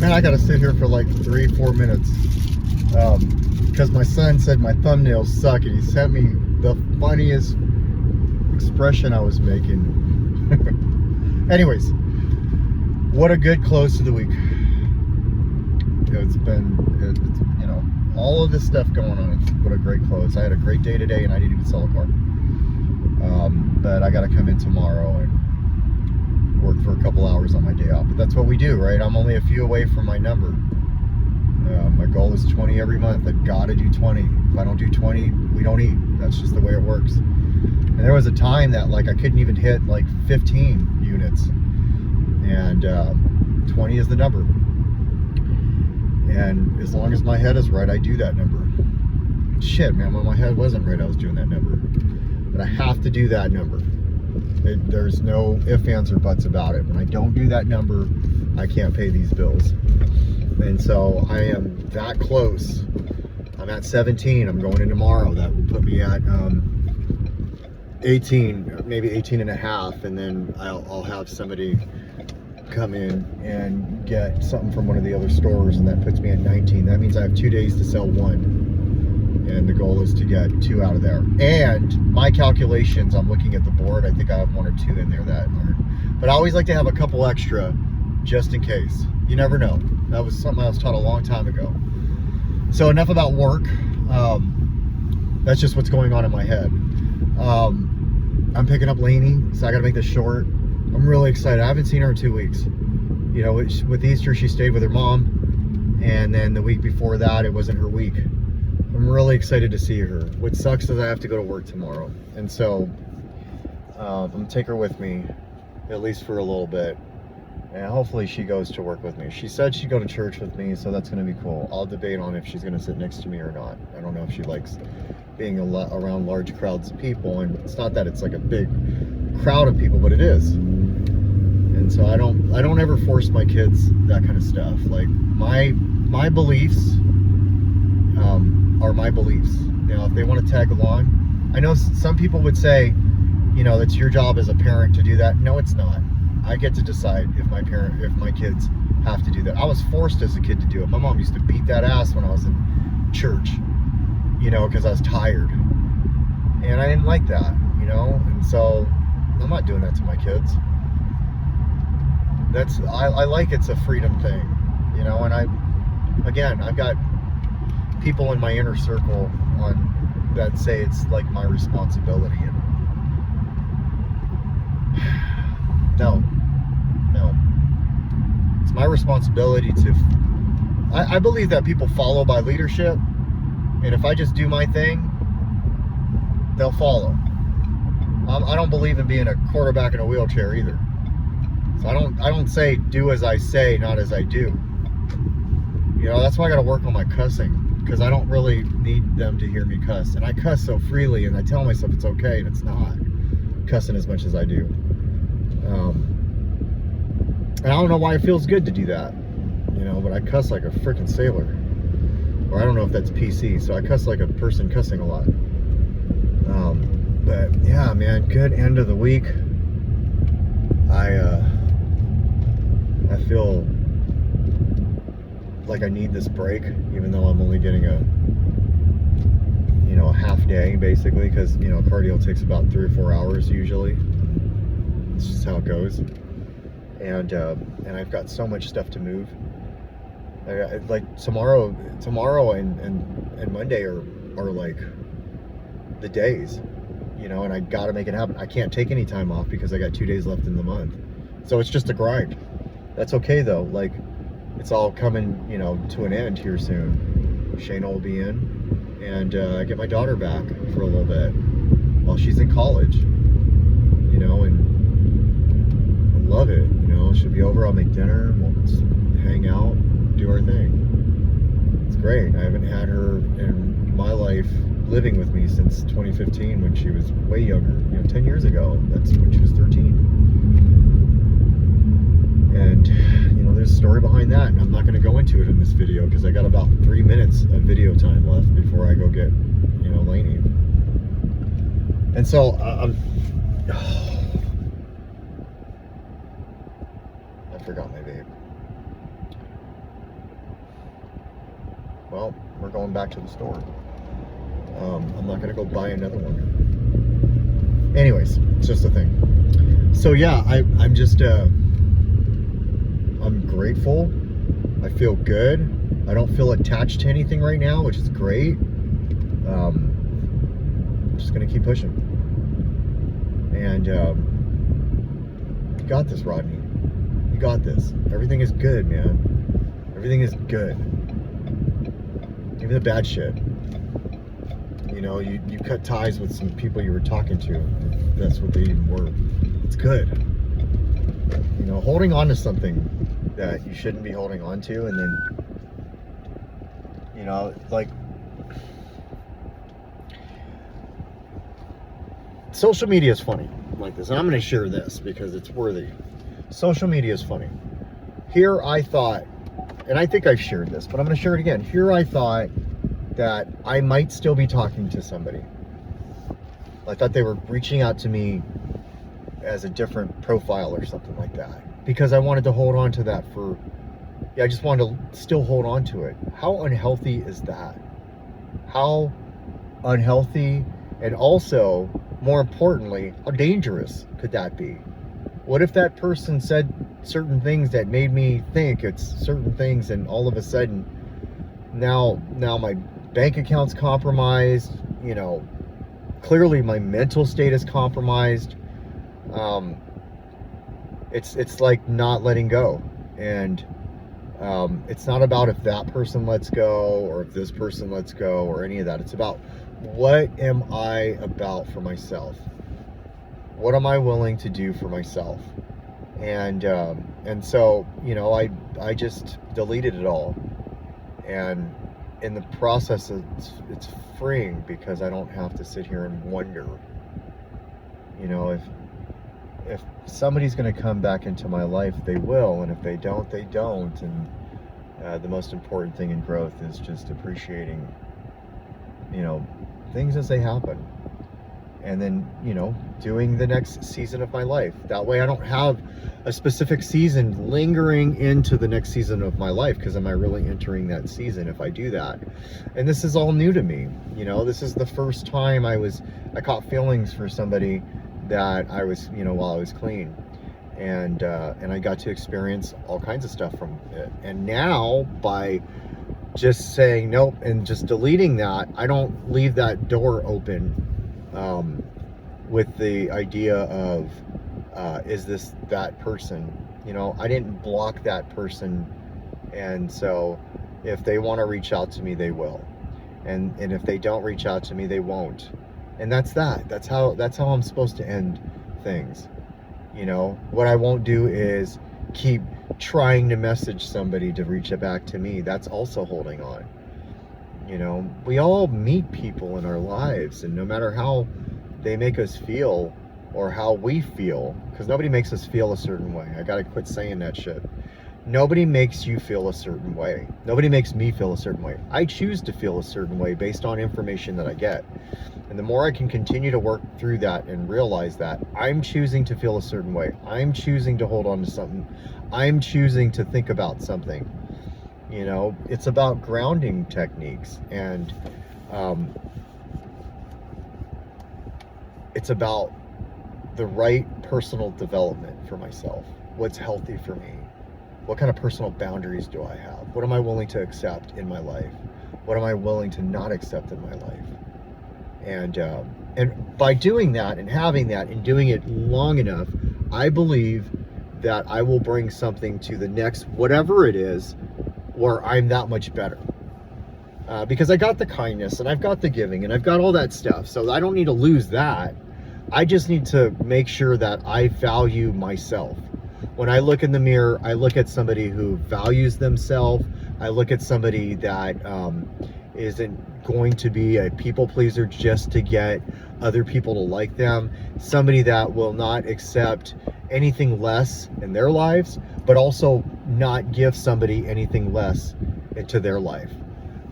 Man, I gotta sit here for like 3-4 minutes because my son said my thumbnails suck, and he sent me the funniest expression I was making. Anyways, what a good close to the week. It's you know, all of this stuff going on. What a great close. I had a great day today, and I didn't even sell a car. But I got to come in tomorrow and work for a couple hours on my day off. But that's what we do, right? I'm only a few away from my number. My goal is 20 every month. I've got to do 20. If I don't do 20, we don't eat. That's just the way it works. And there was a time that like I couldn't even hit like 15 units. And 20 is the number. And as long as my head is right, I do that number. Shit, man, when my head wasn't right, I was doing that number. But I have to do that number. There's no ifs, ands, or buts about it. When I don't do that number, I can't pay these bills. And so I am that close. I'm at 17. I'm going in tomorrow. That will put me at 18, maybe 18 and a half. And then I'll have somebody come in and get something from one of the other stores, and that puts me at 19. That means I have 2 days to sell one, and the goal is to get 2 out of there. And my calculations, I'm looking at the board, I think I have 1 or 2 in there that aren't, but I always like to have a couple extra just in case. You never know. That was something I was taught a long time ago. So enough about work. That's just what's going on in my head. I'm picking up Lainey, so I gotta make this short. I'm really excited. I haven't seen her in 2 weeks. You know, with Easter, she stayed with her mom, and then the week before that, it wasn't her week. I'm really excited to see her. What sucks is I have to go to work tomorrow, and so I'm gonna take her with me, at least for a little bit, and hopefully she goes to work with me. She said she'd go to church with me, so that's gonna be cool. I'll debate on if she's gonna sit next to me or not. I don't know if she likes being around large crowds of people, and it's not that it's like a big crowd of people, but it is. And so I don't ever force my kids that kind of stuff. Like my beliefs are my beliefs. Now, if they want to tag along, I know some people would say, you know, it's your job as a parent to do that. No, it's not. I get to decide if my kids have to do that. I was forced as a kid to do it. My mom used to beat that ass when I was in church, you know, because I was tired, and I didn't like that, you know. And so I'm not doing that to my kids. I like it's a freedom thing, you know. And I've got people in my inner circle that say it's like my responsibility, and no, it's my responsibility to. I believe that people follow by leadership, and if I just do my thing, they'll follow. I don't believe in being a quarterback in a wheelchair either. So I don't say do as I say, not as I do. You know, that's why I got to work on my cussing, because I don't really need them to hear me cuss. And I cuss so freely, and I tell myself it's okay, and it's not cussing as much as I do. And I don't know why it feels good to do that, you know, but I cuss like a freaking sailor. Or I don't know if that's PC, so I cuss like a person cussing a lot. But yeah, man, good end of the week. I feel like I need this break, even though I'm only getting a half day basically, because cardio takes about 3 or 4 hours usually. It's just how it goes. And I've got so much stuff to move. Like tomorrow and Monday are like the days, and I gotta make it happen. I can't take any time off because I got 2 days left in the month. So it's just a grind. That's okay though. Like, it's all coming, to an end here soon. Shayna will be in, and I get my daughter back for a little bit while she's in college, and I love it. She'll be over, I'll make dinner, we'll just hang out, do our thing. It's great. I haven't had her in my life living with me since 2015 when she was way younger, 10 years ago. That's when she was 13. And there's a story behind that, and I'm not going to go into it in this video because I got about 3 minutes of video time left before I go get Lainey. And so I forgot my vape. well, we're going back to the store. I'm not gonna go buy another one. Anyways, it's just a thing. So yeah, I'm just I'm grateful. I feel good. I don't feel attached to anything right now, which is great. I'm just gonna keep pushing. And you got this, Rodney. You got this. Everything is good, man. Everything is good. Even the bad shit. You know, you cut ties with some people you were talking to. That's what they were. It's good. You know, holding on to something that you shouldn't be holding on to, and then, you know, like, social media is funny like this, and I'm going to share this because it's worthy. Social media is funny. Here I thought, and I think I've shared this, but I'm going to share it again. Here I thought that I might still be talking to somebody. I thought they were reaching out to me as a different profile or something like that, because I wanted to hold on to that for, I just wanted to still hold on to it. How unhealthy is that? How unhealthy, and also, more importantly, how dangerous could that be? What if that person said certain things that made me think it's certain things, and all of a sudden, now my bank account's compromised, you know, clearly my mental state is compromised. It's like not letting go. And it's not about if that person lets go or if this person lets go or any of that. It's about, what am I about for myself? What am I willing to do for myself? And so, you know, I just deleted it all. And in the process, it's freeing, because I don't have to sit here and wonder, you know, if somebody's going to come back into my life, they will, and if they don't, they don't. And the most important thing in growth is just appreciating, you know, things as they happen, and then, you know, doing the next season of my life. That way I don't have a specific season lingering into the next season of my life, because am I really entering that season if I do that? And this is all new to me. You know, this is the first time I caught feelings for somebody that I was, you know, while I was clean. And I got to experience all kinds of stuff from it. And now, by just saying nope and just deleting that, I don't leave that door open with the idea of is this that person? You know, I didn't block that person, and so if they want to reach out to me, they will, and if they don't reach out to me, they won't. And that's how I'm supposed to end things. You know, what I won't do is keep trying to message somebody to reach it back to me. That's also holding on. You know, we all meet people in our lives, and no matter how they make us feel or how we feel, because nobody makes us feel a certain way. I gotta quit saying that shit. Nobody makes you feel a certain way. Nobody makes me feel a certain way. I choose to feel a certain way based on information that I get. And the more I can continue to work through that and realize that I'm choosing to feel a certain way, I'm choosing to hold on to something, I'm choosing to think about something. You know, it's about grounding techniques, and it's about the right personal development for myself. What's healthy for me? What kind of personal boundaries do I have? What am I willing to accept in my life? What am I willing to not accept in my life? And by doing that and having that and doing it long enough, I believe that I will bring something to the next, whatever it is, where I'm that much better. Because I got the kindness, and I've got the giving, and I've got all that stuff. So I don't need to lose that. I just need to make sure that I value myself. When I look in the mirror, I look at somebody who values themselves. I look at somebody that isn't going to be a people pleaser just to get other people to like them. Somebody that will not accept anything less in their lives, but also not give somebody anything less into their life.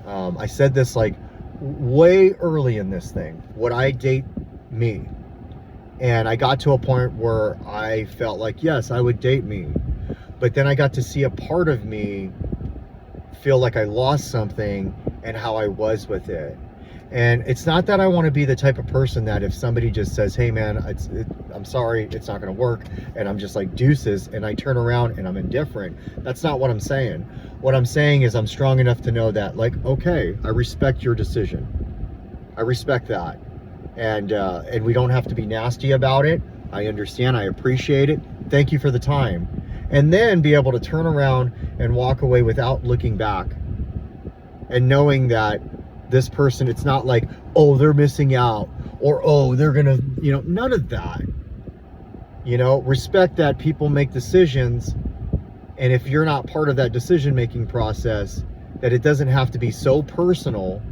I said this like way early in this thing. Would I date me? And I got to a point where I felt like, yes, I would date me. But then I got to see a part of me feel like I lost something, and how I was with it. And it's not that I want to be the type of person that if somebody just says, hey man, I'm sorry, it's not going to work, and I'm just like deuces, and I turn around and I'm indifferent. That's not what I'm saying. What I'm saying is I'm strong enough to know that, like, okay, I respect your decision. I respect that. And we don't have to be nasty about it. I understand, I appreciate it. Thank you for the time. And then be able to turn around and walk away without looking back. And knowing that this person, it's not like, oh, they're missing out, or oh, they're gonna, none of that. Respect that people make decisions, and if you're not part of that decision-making process, that it doesn't have to be so personal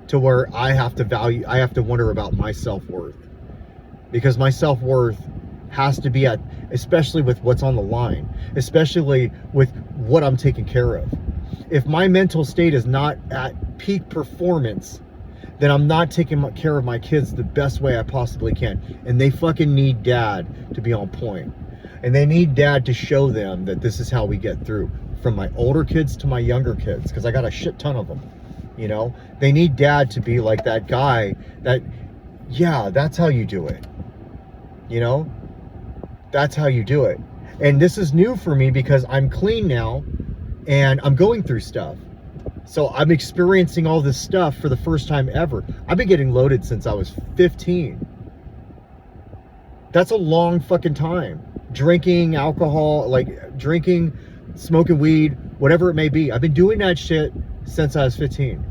to where I have to wonder about my self-worth. Because my self-worth has to be especially with what's on the line, especially with what I'm taking care of. If my mental state is not at peak performance, then I'm not taking care of my kids the best way I possibly can. And they fucking need dad to be on point. And they need dad to show them that this is how we get through. From my older kids to my younger kids, because I got a shit ton of them. They need dad to be like that guy that, yeah, that's how you do it. That's how you do it. And this is new for me because I'm clean now. And I'm going through stuff. So I'm experiencing all this stuff for the first time ever. I've been getting loaded since I was 15. That's a long fucking time. Drinking alcohol, drinking, smoking weed, whatever it may be. I've been doing that shit since I was 15.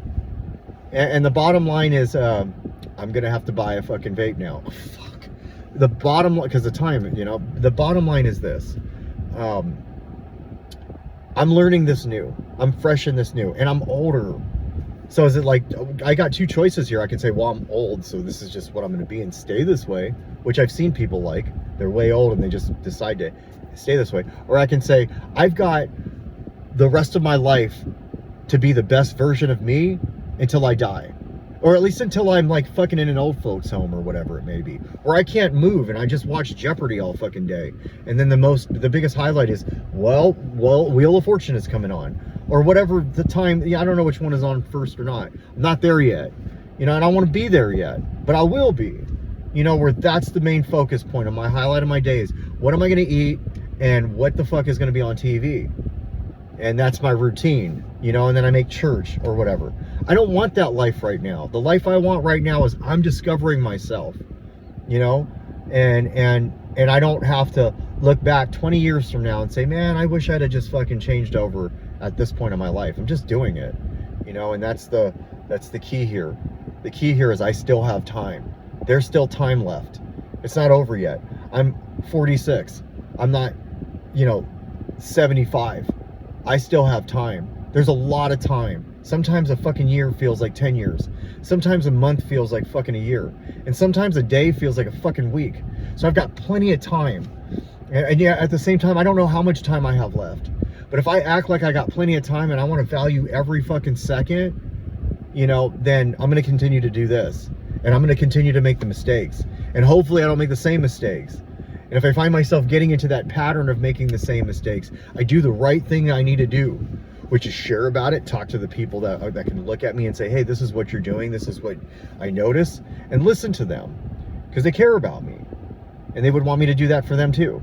And the bottom line is, I'm going to have to buy a fucking vape now. Fuck. The bottom line, because the time, the bottom line is this. I'm learning this new. I'm fresh in this new, and I'm older. So is it like, I got two choices here. I can say, well, I'm old, so this is just what I'm going to be and stay this way, which I've seen people like. They're way old and they just decide to stay this way. Or I can say, I've got the rest of my life to be the best version of me until I die. Or at least until I'm like fucking in an old folks home or whatever it may be. Or I can't move and I just watch Jeopardy all fucking day. And then the biggest highlight is, well, Wheel of Fortune is coming on. Or whatever the time, I don't know which one is on first or not. I'm not there yet. And I don't want to be there yet. But I will be. Where that's the main focus point of my highlight of my day is, what am I going to eat and what the fuck is going to be on TV? And that's my routine, and then I make church or whatever. I don't want that life right now. The life I want right now is I'm discovering myself, and I don't have to look back 20 years from now and say, man, I wish I'd have just fucking changed over at this point in my life. I'm just doing it, and that's the key here. The key here is I still have time. There's still time left. It's not over yet. I'm 46. I'm not, 75. I still have time. There's a lot of time. Sometimes a fucking year feels like 10 years. Sometimes a month feels like fucking a year. And sometimes a day feels like a fucking week. So I've got plenty of time. And yeah, at the same time, I don't know how much time I have left. But if I act like I got plenty of time and I want to value every fucking second, then I'm going to continue to do this. And I'm going to continue to make the mistakes. And hopefully I don't make the same mistakes. And if I find myself getting into that pattern of making the same mistakes, I do the right thing I need to do, which is share about it, talk to the people that can look at me and say, hey, this is what you're doing, this is what I notice, and listen to them, because they care about me. And they would want me to do that for them too.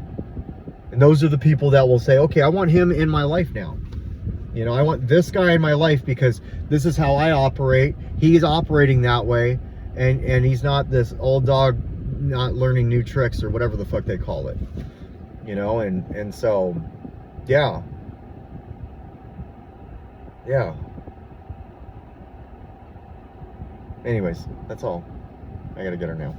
And those are the people that will say, okay, I want him in my life now. I want this guy in my life because this is how I operate. He's operating that way, and he's not this old dog not learning new tricks or whatever the fuck they call it, and so yeah anyways, that's all. I gotta get her now.